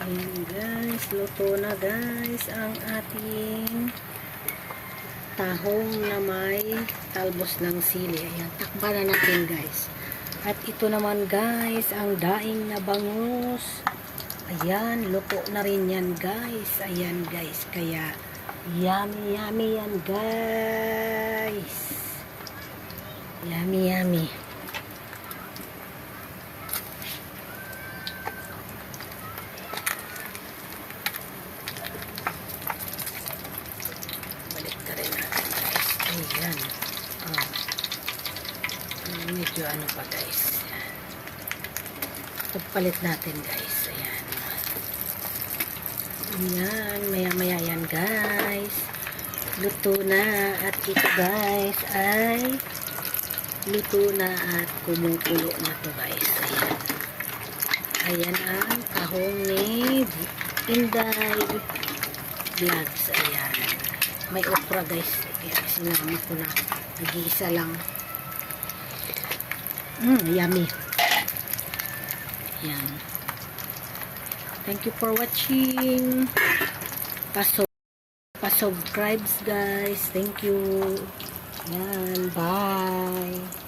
Ayan guys, luto na guys ang ating tahong na may talbos ng sili. Ayan, takpan na natin guys. At ito naman guys, ang daing na bangus. Ayan, luto na rin yan guys. Ayan guys, kaya yummy yummy yan guys. Yummy yummy. Ayan. Medyo ano pa guys. Pagpalit natin guys. Ayan. Ayan. Maya maya yan guys. Luto na. At ito guys ay luto na at kumukulo na to guys. Ayan. Ayan ang tahong ni Inday Vlogs. Ayan. May okra guys. Kaya sinama ko na. Nag-iisa lang. Yummy. Yan. Thank you for watching. Pa-subscribe guys. Thank you. Yan. Bye.